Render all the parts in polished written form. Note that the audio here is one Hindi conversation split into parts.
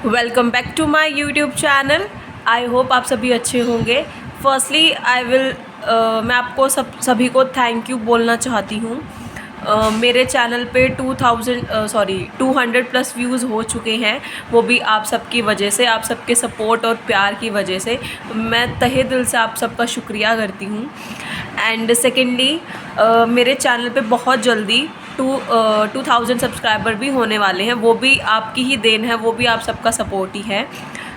Welcome back to my YouTube channel. I hope आप सभी अच्छे होंगे। फर्स्टली मैं आपको सभी को थैंक यू बोलना चाहती हूँ। मेरे चैनल पे 200 प्लस व्यूज़ हो चुके हैं, वो भी आप सबकी वजह से, आप सबके सपोर्ट और प्यार की वजह से। मैं तहे दिल से आप सबका शुक्रिया करती हूँ। एंड सेकेंडली मेरे चैनल पे बहुत जल्दी 2000 सब्सक्राइबर भी होने वाले हैं, वो भी आपकी ही देन है, वो भी आप सबका सपोर्ट ही है।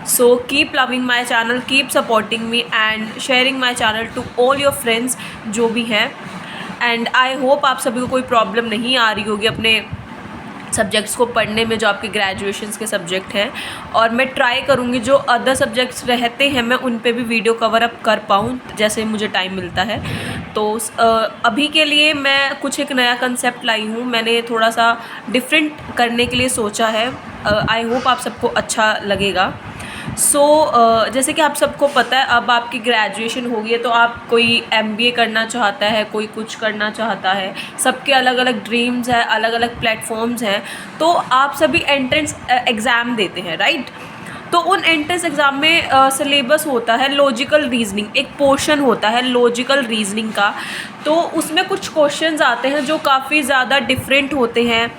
So keep loving my channel, keep supporting me and sharing my channel to all your friends जो भी हैं। एंड आई होप आप सभी को कोई प्रॉब्लम नहीं आ रही होगी अपने सब्जेक्ट्स को पढ़ने में, जो आपके ग्रेजुएशंस के सब्जेक्ट हैं। और मैं ट्राई करूँगी जो अदर सब्जेक्ट्स रहते हैं मैं उन पे भी वीडियो कवर अप कर पाऊँ जैसे मुझे टाइम मिलता है। तो अभी के लिए मैं कुछ एक नया कंसेप्ट लाई हूँ, मैंने थोड़ा सा डिफरेंट करने के लिए सोचा है। आई होप आप सबको अच्छा लगेगा। जैसे कि आप सबको पता है, अब आपकी ग्रेजुएशन हो गई है तो आप कोई MBA करना चाहता है, कोई कुछ करना चाहता है, सबके अलग अलग ड्रीम्स हैं, अलग अलग प्लेटफॉर्म्स हैं। तो आप सभी एंट्रेंस एग्ज़ाम देते हैं, राइट? तो उन एंट्रेंस एग्ज़ाम में सिलेबस होता है लॉजिकल रीजनिंग, एक पोर्शन होता है लॉजिकल रीजनिंग का। तो उसमें कुछ क्वेश्चंस आते हैं जो काफ़ी ज़्यादा डिफरेंट होते हैं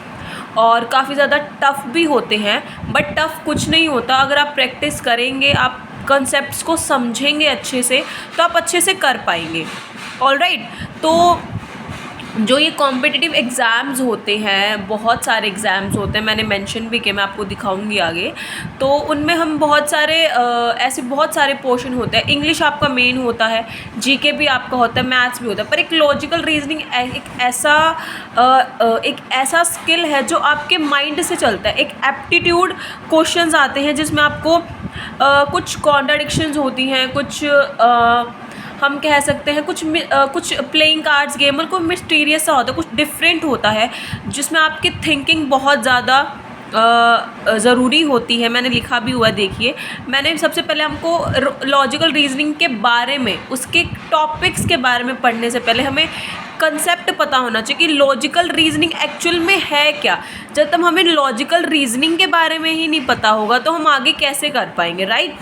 और काफ़ी ज़्यादा टफ़ भी होते हैं। बट टफ़ कुछ नहीं होता, अगर आप प्रैक्टिस करेंगे, आप कॉन्सेप्ट्स को समझेंगे अच्छे से, तो आप अच्छे से कर पाएंगे। ऑलराइट। तो जो ये कॉम्पिटिटिव एग्ज़ाम्स होते हैं, बहुत सारे एग्ज़ाम्स होते हैं, मैंने मेंशन भी किया, मैं आपको दिखाऊंगी आगे। तो उनमें हम बहुत सारे ऐसे बहुत सारे पोर्शन होते हैं। इंग्लिश आपका मेन होता है, GK भी आपका होता है, मैथ्स भी होता है। पर एक लॉजिकल रीजनिंग एक ऐसा स्किल है जो आपके माइंड से चलता है। एक एप्टीट्यूड क्वेश्चंस आते हैं जिसमें आपको कुछ कॉन्ट्राडिक्शंस होती हैं, कुछ हम कह सकते हैं कुछ प्लेइंग कार्ड्स गेम और कोई मिस्टीरियस सा होता है, कुछ डिफरेंट होता है, जिसमें आपकी थिंकिंग बहुत ज़्यादा ज़रूरी होती है। मैंने लिखा भी हुआ है, देखिए। मैंने सबसे पहले हमको लॉजिकल रीजनिंग के बारे में, उसके टॉपिक्स के बारे में पढ़ने से पहले हमें कंसेप्ट पता होना चाहिए कि लॉजिकल रीजनिंग एक्चुअल में है क्या। जब तक हमें लॉजिकल रीजनिंग के बारे में ही नहीं पता होगा तो हम आगे कैसे कर पाएंगे, राइट?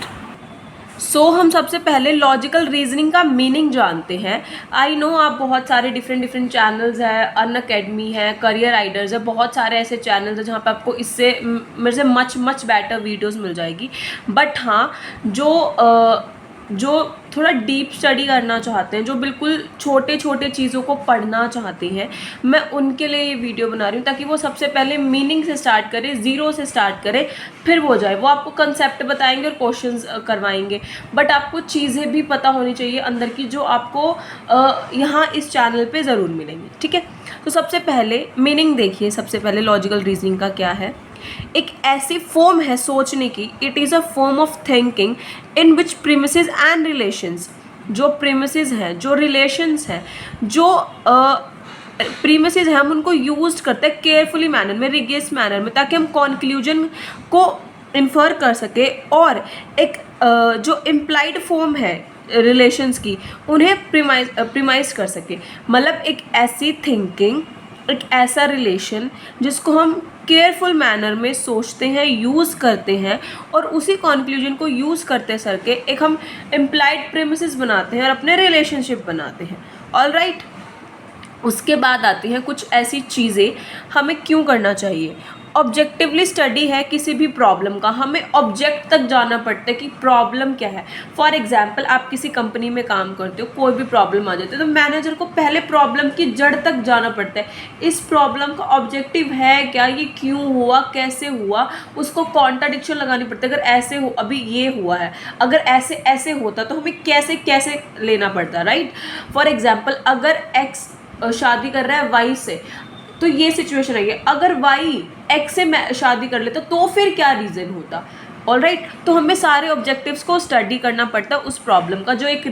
हम सबसे पहले लॉजिकल रीजनिंग का मीनिंग जानते हैं। आई नो आप बहुत सारे डिफरेंट चैनल्स हैं, अनअकैडमी है, करियर आइडर्स है, बहुत सारे ऐसे चैनल्स हैं जहाँ पे आपको इससे मेरे से मच बेटर वीडियोस मिल जाएगी। बट हाँ, जो थोड़ा डीप स्टडी करना चाहते हैं, जो बिल्कुल छोटे चीज़ों को पढ़ना चाहते हैं, मैं उनके लिए ये वीडियो बना रही हूँ, ताकि वो सबसे पहले मीनिंग से स्टार्ट करें, ज़ीरो से स्टार्ट करें, फिर वो जाए। वो आपको कंसेप्ट बताएंगे और क्वेश्चंस करवाएंगे, बट आपको चीज़ें भी पता होनी चाहिए अंदर की, जो आपको यहाँ इस चैनल पे ज़रूर मिलेंगी, ठीक है? तो सबसे पहले मीनिंग देखिए, सबसे पहले लॉजिकल रीजनिंग का क्या है। एक ऐसी फॉर्म है सोचने की, it is a form of thinking in which premises and relations, जो प्रीमिसेस हैं, जो रिलेशंस हैं, जो प्रीमिसेस हैं, हम उनको यूज करते हैं केयरफुली मैनर में, रिगियस मैनर में, ताकि हम कॉन्क्लूजन को इन्फर कर सके। और एक जो इम्प्लाइड फॉर्म है रिलेशंस की, उन्हें प्रीमाइज कर सके। मतलब एक ऐसी थिंकिंग, एक ऐसा रिलेशन जिसको हम केयरफुल मैनर में सोचते हैं, यूज़ करते हैं, और उसी कॉन्क्लूजन को यूज़ करते करके एक हम इम्प्लाइड प्रेमिसेस बनाते हैं और अपने रिलेशनशिप बनाते हैं। ऑलराइट। उसके बाद आती हैं कुछ ऐसी चीज़ें हमें क्यों करना चाहिए। ऑब्जेक्टिवली स्टडी है किसी भी प्रॉब्लम का, हमें ऑब्जेक्ट तक जाना पड़ता है कि प्रॉब्लम क्या है। फॉर एग्जांपल, आप किसी कंपनी में काम करते हो, कोई भी प्रॉब्लम आ जाती है तो मैनेजर को पहले प्रॉब्लम की जड़ तक जाना पड़ता है। इस प्रॉब्लम का ऑब्जेक्टिव है क्या, ये क्यों हुआ, कैसे हुआ, उसको कॉन्ट्राडिक्शन लगानी पड़ती है। अगर ऐसे हो, अभी ये हुआ है, अगर ऐसे ऐसे होता तो हमें कैसे कैसे लेना पड़ता, राइट? फॉर एग्जाम्पल, अगर एक्स शादी कर रहा है वाई से, तो ये सिचुएशन है। अगर वाई एक्स से शादी कर लेता तो फिर क्या रीज़न होता। ऑलराइट। तो हमें सारे ऑब्जेक्टिव्स को स्टडी करना पड़ता है उस प्रॉब्लम का, जो एक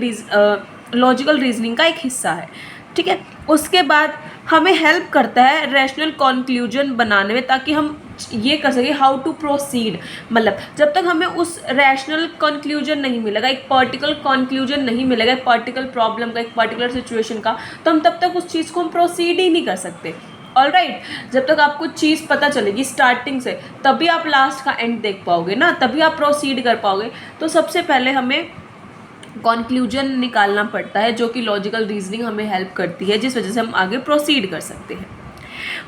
लॉजिकल रीजनिंग का एक हिस्सा है, ठीक है? उसके बाद हमें हेल्प करता है रैशनल कॉन्क्लूजन बनाने में, ताकि हम ये कर सकें हाउ टू प्रोसीड। मतलब जब तक हमें उस रैशनल कॉन्क्लूजन नहीं मिलेगा, एक पर्टिकुलर कॉन्क्लूजन नहीं मिलेगा, एक पर्टिकुलर प्रॉब्लम का, एक पर्टिकुलर सिचुएशन का, तो हम तब तक उस चीज़ को हम प्रोसीड ही नहीं कर सकते। ऑलराइट, जब तक आपको चीज़ पता चलेगी स्टार्टिंग से, तभी आप लास्ट का एंड देख पाओगे ना, तभी आप प्रोसीड कर पाओगे। तो सबसे पहले हमें कॉन्क्लूजन निकालना पड़ता है, जो कि लॉजिकल रीजनिंग हमें हेल्प करती है, जिस वजह से हम आगे प्रोसीड कर सकते हैं।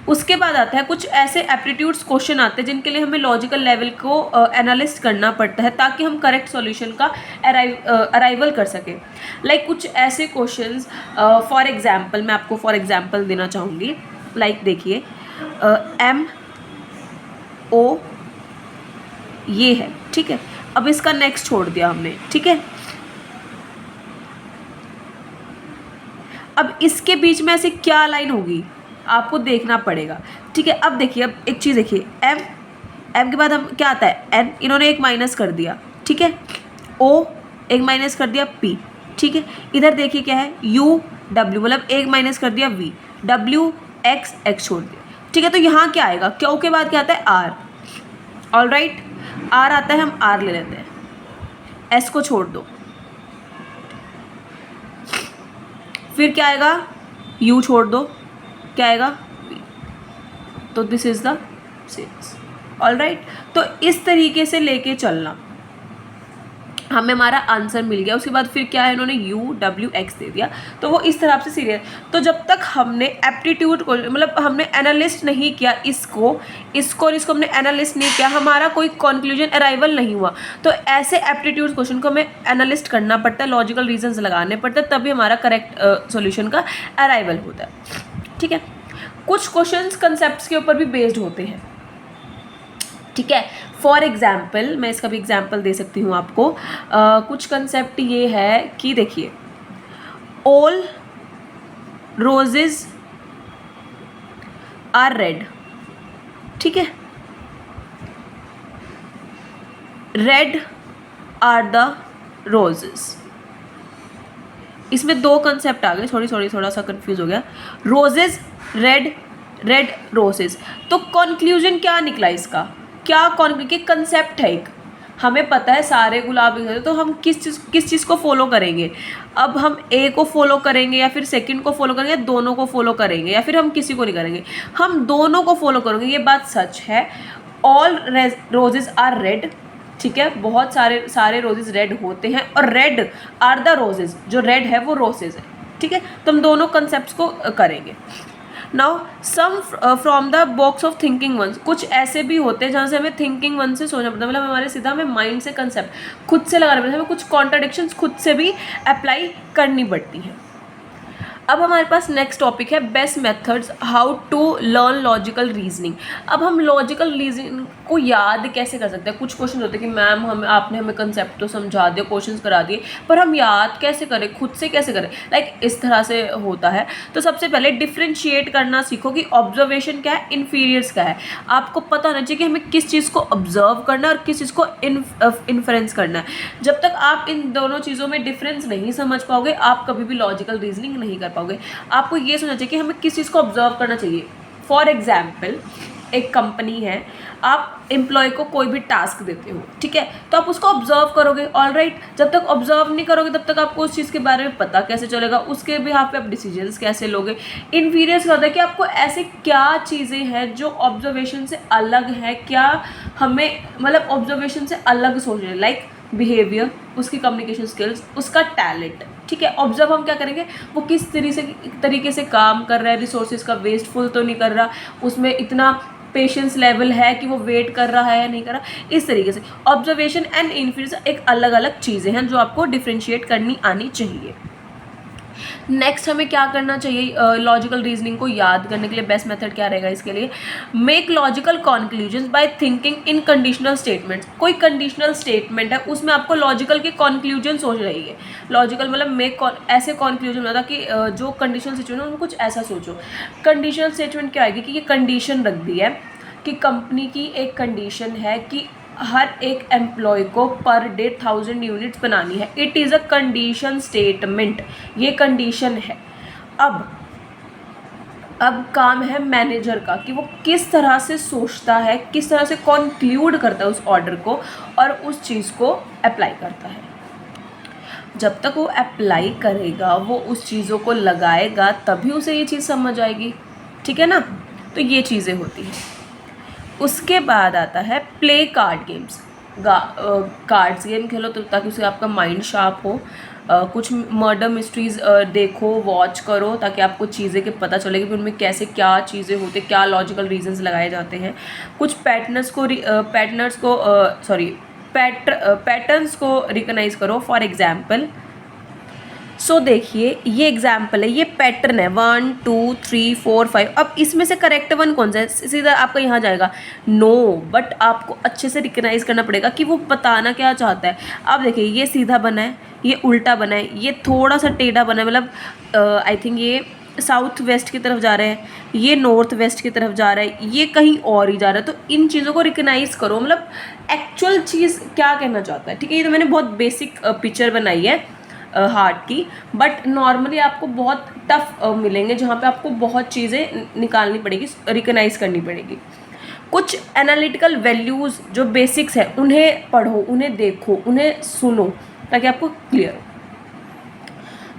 उसके बाद आता है कुछ ऐसे एप्टीट्यूड्स क्वेश्चन आते हैं जिनके लिए हमें लॉजिकल लेवल को एनालिस्ट करना पड़ता है, ताकि हम करेक्ट सॉल्यूशन का अराइवल कर सकें। लाइक कुछ ऐसे क्वेश्चंस, फॉर एग्जांपल मैं आपको फॉर एग्जांपल देना चाहूँगी। लाइक देखिए, MO ये है, ठीक है। अब इसका नेक्स्ट छोड़ दिया हमने, ठीक है। अब इसके बीच में ऐसे क्या लाइन होगी आपको देखना पड़ेगा, ठीक है। अब देखिए, अब एक चीज़ देखिए, M के बाद हम क्या आता है N, इन्होंने एक माइनस कर दिया, ठीक है। O एक माइनस कर दिया, P, ठीक है। इधर देखिए क्या है U W, मतलब एक माइनस कर दिया V, W X X छोड़ दिया, ठीक है। तो यहाँ क्या आएगा, Q के बाद क्या आता है R, ऑलराइट, R आता है, हम R ले लेते हैं, S को छोड़ दो, फिर क्या आएगा U छोड़ दो, क्या आएगा P, तो this is the series, alright. तो इस तरीके से लेके चलना, हमें हमारा आंसर मिल गया। उसके बाद फिर क्या है, इन्होंने U W X दे दिया, तो वो इस तरह से सीरियल। तो जब तक हमने एप्टीट्यूड को, मतलब हमने एनालिस्ट नहीं किया इसको और इसको हमने एनालिस्ट नहीं किया, हमारा कोई कंक्लूजन अराइवल नहीं हुआ। तो ऐसे एप्टीट्यूड क्वेश्चन को हमें एनालिस्ट करना पड़ता है, लॉजिकल रीजंस लगाने पड़ते हैं, तभी हमारा करेक्ट सॉल्यूशन का अराइवल होता है, ठीक है। कुछ क्वेश्चंस कंसेप्ट्स के ऊपर भी बेस्ड होते हैं, ठीक है। फॉर एग्जाम्पल मैं इसका भी एग्जाम्पल दे सकती हूँ आपको। कुछ कंसेप्ट ये है कि देखिए, ऑल रोजेज आर रेड, ठीक है, रेड आर द रोजेस। इसमें दो कंसेप्ट आ गए, सॉरी थोड़ा सा कंफ्यूज हो गया। रोजेज रेड, रेड रोजेज, तो कंक्लूजन क्या निकला इसका, क्या कंसेप्ट है एक, हमें पता है सारे गुलाब, तो हम किस चीज़ को फॉलो करेंगे। अब हम ए को फॉलो करेंगे या फिर सेकंड को फॉलो करेंगे, दोनों को फॉलो करेंगे, या फिर हम किसी को नहीं करेंगे, हम दोनों को फॉलो करेंगे, ये बात सच है। ऑल रोजेज आर रेड, ठीक है, बहुत सारे रोजेज रेड होते हैं, और रेड आर द रोजेज, जो रेड है वो रोजेज है, ठीक है। तो हम दोनों कंसेप्ट को करेंगे। Now some from the box of thinking ones, कुछ ऐसे भी होते हैं जहाँ से हमें थिंकिंग वन से सोचना पड़ता है, मतलब हमारे सीधा हमें माइंड से कंसेप्ट खुद से लगाना पड़ता है, हमें कुछ कॉन्ट्राडिक्शंस खुद से भी अप्लाई करनी पड़ती हैं। अब हमारे पास नेक्स्ट टॉपिक है best methods how to learn logical reasoning. अब हम लॉजिकल रीजनिंग को याद कैसे कर सकते हैं। कुछ क्वेश्चन होते हैं कि मैम आपने हमें कंसेप्ट तो समझा दिया, क्वेश्चंस करा दिए, पर हम याद कैसे करें, खुद से कैसे करें, लाइक इस तरह से होता है। तो सबसे पहले डिफ्रेंशिएट करना सीखो कि ऑब्जर्वेशन क्या है, इन्फीरियर्स क्या है। आपको पता होना चाहिए कि हमें किस चीज़ को ऑब्जर्व करना है और किस चीज़ को इन्फ्रेंस करना है। जब तक आप इन दोनों चीज़ों में डिफरेंस नहीं समझ पाओगे, आप कभी भी लॉजिकल रीजनिंग नहीं कर पाओगे। आपको ये सोचना चाहिए कि हमें किस चीज़ को ऑब्जर्व करना चाहिए। फॉर एग्जाम्पल, एक कंपनी है, आप एम्प्लॉय को कोई भी टास्क देते हो, ठीक है, तो आप उसको ऑब्जर्व करोगे, ऑलराइट। जब तक ऑब्जर्व नहीं करोगे तब तक आपको उस चीज़ के बारे में पता कैसे चलेगा, उसके बिहाफ पे आप डिसीजंस कैसे लोगे। इन्फीरियर्स होता है कि आपको ऐसे क्या चीज़ें हैं जो ऑब्जर्वेशन से अलग है, क्या हमें मतलब ऑब्जर्वेशन से अलग सोचना, लाइक बिहेवियर, उसकी कम्युनिकेशन स्किल्स, उसका टैलेंट, ठीक है। ऑब्जर्व हम क्या करेंगे, वो किस तरीके से काम कर रहा है, रिसोर्सेज का वेस्टफुल तो नहीं कर रहा, उसमें इतना पेशेंस लेवल है कि वो वेट कर रहा है या नहीं कर रहा। इस तरीके से ऑब्जर्वेशन एंड इन्फीरियर्स एक अलग अलग चीज़ें हैं जो आपको डिफ्रेंशिएट करनी आनी चाहिए। नेक्स्ट हमें क्या करना चाहिए लॉजिकल रीजनिंग को याद करने के लिए, बेस्ट मेथड क्या रहेगा इसके लिए, make logical conclusions by thinking in conditional statements. कोई कंडीशनल स्टेटमेंट है, उसमें आपको लॉजिकल के कॉन्क्लूजन सोच रही है। लॉजिकल मतलब मेक ऐसे कॉन्क्लूजन होता कि जो कंडीशनल सिचुएशन है उनको कुछ ऐसा सोचो। कंडीशनल स्टेटमेंट क्या आएगी कि ये कंडीशन रख दी है कि कंपनी की एक कंडीशन है कि हर एक एम्प्लॉय को पर डे 1000 यूनिट्स बनानी है। It is a condition statement, ये कंडीशन है। अब काम है मैनेजर का कि वो किस तरह से सोचता है, किस तरह से कंक्लूड करता है उस ऑर्डर को और उस चीज़ को अप्लाई करता है। जब तक वो अप्लाई करेगा, वो उस चीज़ों को लगाएगा, तभी उसे ये चीज़ समझ आएगी, ठीक है ना। तो ये चीज़ें होती हैं। उसके बाद आता है play card games. Cards game खेलो तो ताकि उससे आपका माइंड शार्प हो। कुछ मर्डर मिस्ट्रीज़ देखो, वॉच करो, ताकि आपको चीज़ें के पता चलेगी कि उनमें कैसे क्या चीज़ें होती हैं, क्या लॉजिकल रीजंस लगाए जाते हैं। कुछ पैटर्न्स को रिकॉग्नाइज करो। फॉर एग्जाम्पल देखिए ये एग्जाम्पल है, ये पैटर्न है 1 2 3 4 5। अब इसमें से करेक्ट वन कौन सा है? सीधा आपका यहाँ जाएगा नो, बट आपको अच्छे से रिकॉग्नाइज करना पड़ेगा कि वो बताना क्या चाहता है। अब देखिए ये सीधा बना है, ये उल्टा बना है, ये थोड़ा सा टेढ़ा बना है, मतलब आई थिंक ये साउथ वेस्ट की तरफ जा रहे हैं, ये नॉर्थ वेस्ट की तरफ जा रहा है, ये कहीं और ही जा रहा है। तो इन चीज़ों को रिकॉग्नाइज करो, मतलब एक्चुअल चीज़ क्या कहना चाहता है। ठीक है, ये तो मैंने बहुत बेसिक पिक्चर बनाई है हार्ट की, बट नॉर्मली आपको बहुत टफ मिलेंगे जहाँ पे आपको बहुत चीज़ें निकालनी पड़ेगी, रिकॉग्नाइज करनी पड़ेगी। कुछ एनालिटिकल वैल्यूज़ जो बेसिक्स है उन्हें पढ़ो, उन्हें देखो, उन्हें सुनो, ताकि आपको क्लियर हो।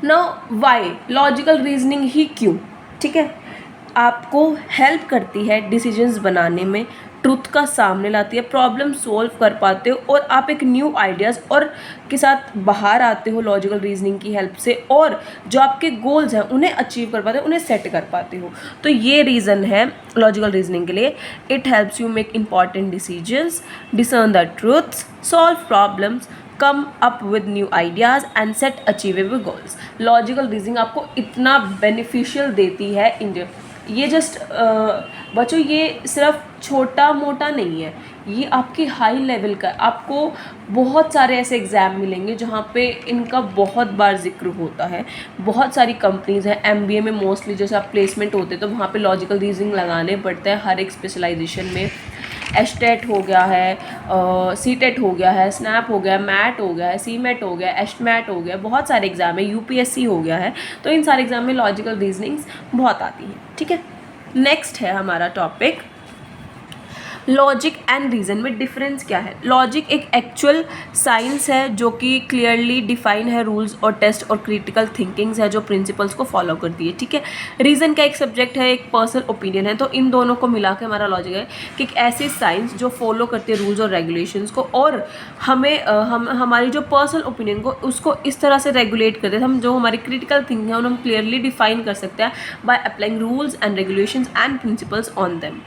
नाउ वाई, लॉजिकल रीजनिंग ही क्यों, ठीक है, आपको हेल्प करती है डिसीजंस बनाने में, ट्रुथ का सामने लाती है, प्रॉब्लम सॉल्व कर पाते हो और आप एक न्यू आइडियाज़ और के साथ बाहर आते हो लॉजिकल रीजनिंग की हेल्प से, और जो आपके गोल्स हैं उन्हें अचीव कर पाते हो, उन्हें सेट कर पाते हो। तो ये रीज़न है लॉजिकल रीजनिंग के लिए। It helps you make important decisions, discern the truths, solve problems, come up with new ideas and set achievable goals. Logical reasoning आपको इतना बेनिफिशियल देती है इंडिया। ये जस्ट बच्चों ये सिर्फ छोटा मोटा नहीं है, ये आपकी हाई लेवल का। आपको बहुत सारे ऐसे एग्ज़ाम मिलेंगे जहाँ पे इनका बहुत बार जिक्र होता है। बहुत सारी कंपनीज़ हैं, MBA में मोस्टली जैसे आप प्लेसमेंट होते तो वहाँ पे लॉजिकल रीजनिंग लगाने पड़ते हैं हर एक स्पेशलाइजेशन में। एस्टेट हो गया है, सीटेट हो गया है, स्नैप हो गया, मैट हो गया है, सीमेट हो गया, एस्टमैट हो गया, बहुत सारे एग्ज़ाम है, UPSC हो गया है। तो इन सारे एग्ज़ाम में लॉजिकल रीजनिंग्स बहुत आती हैं। ठीक है, नेक्स्ट है हमारा टॉपिक लॉजिक एंड रीज़न में डिफरेंस क्या है। लॉजिक एक एक्चुअल साइंस है जो कि क्लियरली डिफाइन है, रूल्स और टेस्ट और क्रिटिकल थिंकिंग्स है जो प्रिंसिपल्स को फॉलो करती है। ठीक है, रीज़न का एक सब्जेक्ट है, एक पर्सनल ओपिनियन है। तो इन दोनों को मिला के हमारा लॉजिक है कि एक ऐसी साइंस जो फॉलो करती है रूल्स और रेगुलेशंस को, और हमें हमारी जो पर्सनल ओपिनियन को उसको इस तरह से रेगुलेट करते हैं। हम जो हमारी क्रिटिकल थिंकिंग है उन्हें हम क्लियरली डिफाइन कर सकते हैं by applying rules and regulations and principles on them.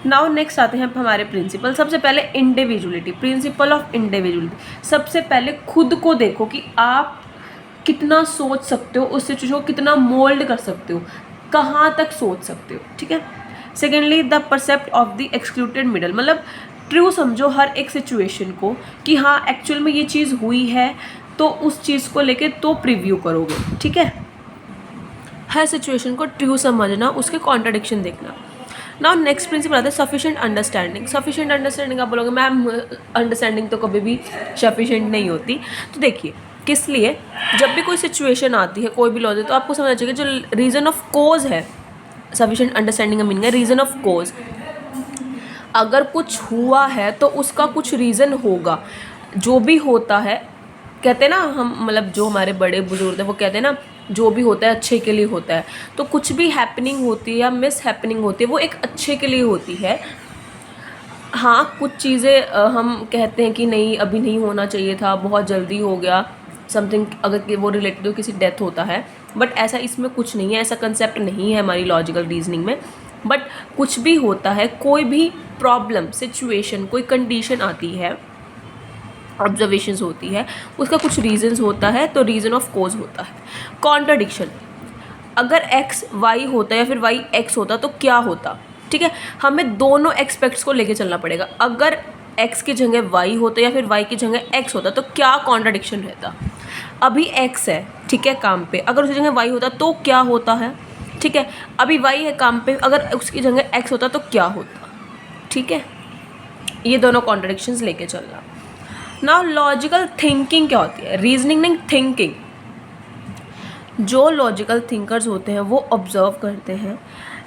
Now next आते हैं हमारे प्रिंसिपल। सबसे पहले इंडिविजुअलिटी, प्रिंसिपल ऑफ इंडिविजुअलिटी। सबसे पहले खुद को देखो कि आप कितना सोच सकते हो, उस सिचुएशन को कितना मोल्ड कर सकते हो, कहाँ तक सोच सकते हो। ठीक है, secondly the percept of the excluded middle, मतलब ट्रू समझो हर एक सिचुएशन को कि हाँ एक्चुअल में ये चीज़ हुई है, तो उस चीज़ को लेके तो प्रीव्यू करोगे। ठीक है, हर सिचुएशन को ट्रू समझना, उसके कॉन्ट्राडिक्शन देखना। नाउ नेक्स्ट प्रिंसिपल आता है सफिशिएंट अंडरस्टैंडिंग। सफिशिएंट अंडरस्टैंडिंग आप बोलोगे मैम अंडरस्टैंडिंग तो कभी भी सफिशिएंट नहीं होती। तो देखिए किस लिए, जब भी कोई सिचुएशन आती है, कोई भी लॉजिक, तो आपको समझना चाहिए जो रीज़न ऑफ कोज है। सफिशिएंट अंडरस्टैंडिंग का मीनिंग है रीज़न ऑफ कोज। अगर कुछ हुआ है तो उसका कुछ रीज़न होगा। जो भी होता है, कहते हैं ना हम, मतलब जो हमारे बड़े बुजुर्ग हैं वो कहते हैं ना जो भी होता है अच्छे के लिए होता है। तो कुछ भी हैपनिंग होती है या मिस हैपनिंग होती है वो एक अच्छे के लिए होती है। हाँ, कुछ चीज़ें हम कहते हैं कि नहीं अभी नहीं होना चाहिए था, बहुत जल्दी हो गया समथिंग, अगर वो रिलेटेड हो किसी डेथ होता है, बट ऐसा इसमें कुछ नहीं है, ऐसा कंसेप्ट नहीं है हमारी लॉजिकल रीजनिंग में। बट कुछ भी होता है, कोई भी प्रॉब्लम, सिचुएशन, कोई कंडीशन आती है, ऑब्जर्वेशंस होती है, उसका कुछ रीजंस होता है, तो रीज़न ऑफ कोज होता है। कॉन्ट्राडिक्शन, अगर x y होता या फिर y x होता तो क्या होता। ठीक है, हमें दोनों एक्सपेक्ट्स को लेके चलना पड़ेगा। अगर x की जगह y होता या फिर y की जगह x होता तो क्या कॉन्ट्राडिक्शन रहता। अभी x है, ठीक है, काम पे, अगर उसकी जगह y होता तो क्या होता है। ठीक है, अभी y है काम पे, अगर उसकी जगह x होता तो क्या होता। ठीक है, ये दोनों कॉन्ट्राडिक्शंस लेके चलना। नाउ लॉजिकल थिंकिंग क्या होती है, रीजनिंग नहीं, थिंकिंग। जो लॉजिकल थिंकर्स होते हैं वो ऑब्जर्व करते हैं,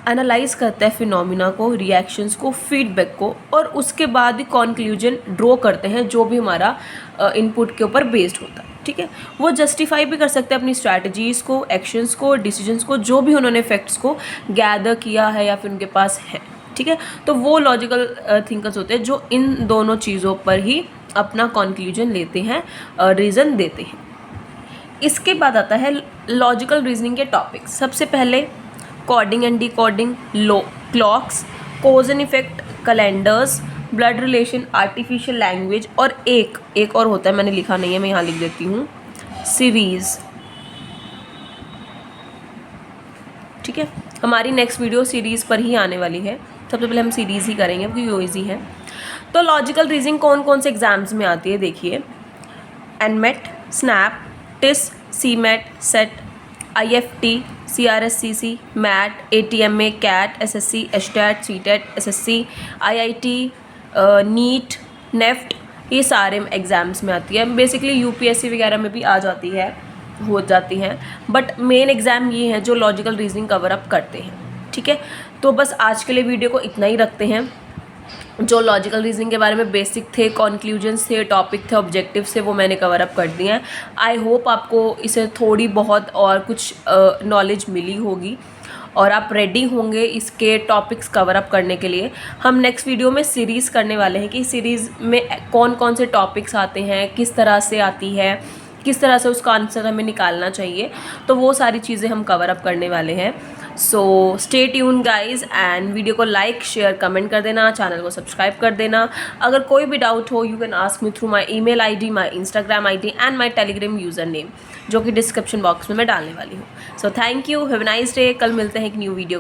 एनालाइज करते हैं फिनोमिना को, रिएक्शंस को, फीडबैक को, और उसके बाद ही कॉन्क्लूजन ड्रॉ करते हैं जो भी हमारा इनपुट के ऊपर बेस्ड होता है। ठीक है। वो जस्टिफाई भी कर सकते हैं अपनी स्ट्रैटेजीज़ को, एक्शंस को, डिसीजंस को, जो भी उन्होंने फैक्ट्स को गैदर किया है या फिर उनके पास है, ठीक है। तो वो लॉजिकल थिंकर्स होते हैं जो इन दोनों चीज़ों पर ही अपना कंक्लूजन लेते हैं, रीज़न देते हैं। इसके बाद आता है लॉजिकल रीजनिंग के टॉपिक्स। सबसे पहले coding and decoding, clocks, cause and effect, calendars, blood relation, artificial language, और एक और होता है, मैंने लिखा नहीं है, मैं यहाँ लिख देती हूँ, सीरीज़। ठीक है, हमारी नेक्स्ट वीडियो सीरीज़ पर ही आने वाली है। सबसे पहले हम सीरीज़ ही करेंगे क्योंकि वो ईजी है। तो लॉजिकल रीजनिंग कौन कौन से एग्जाम्स में आती है देखिए, NMAT, SNAP, TISS, CMAT, SET, IFT, CRSCC, MAT, ATMA, CAT, SSC, HTAT, CTET, SSC, IIT, NEET, NIFT, ये सारे एग्ज़ाम्स में आती है। बेसिकली UPSC वगैरह में भी आ जाती है, हो जाती हैं, बट मेन एग्ज़ाम ये हैं जो लॉजिकल रीजनिंग कवर अप करते हैं। ठीक है, तो बस आज के लिए वीडियो को इतना ही रखते हैं। जो लॉजिकल रीजनिंग के बारे में बेसिक थे, कॉन्क्लूजन्स थे, टॉपिक थे, ऑब्जेक्टिव्स थे, वो मैंने कवर अप कर दिए हैं। आई होप आपको इसे थोड़ी बहुत और कुछ नॉलेज मिली होगी और आप रेडी होंगे इसके टॉपिक्स कवर अप करने के लिए। हम नेक्स्ट वीडियो में सीरीज़ करने वाले हैं कि सीरीज़ में कौन कौन से टॉपिक्स आते हैं, किस तरह से आती है, किस तरह से उसका आंसर हमें निकालना चाहिए, तो वो सारी चीज़ें हम कवर अप करने वाले हैं। So stay tune guys, and video को लाइक, शेयर, कमेंट कर देना, चैनल को सब्सक्राइब कर देना। अगर कोई भी डाउट हो, you can ask me through my email ID, my Instagram ID and my Telegram user name, जो कि डिस्क्रिप्शन बॉक्स में मैं डालने वाली हूँ। So thank you, have a nice day. कल मिलते हैं एक न्यू वीडियो।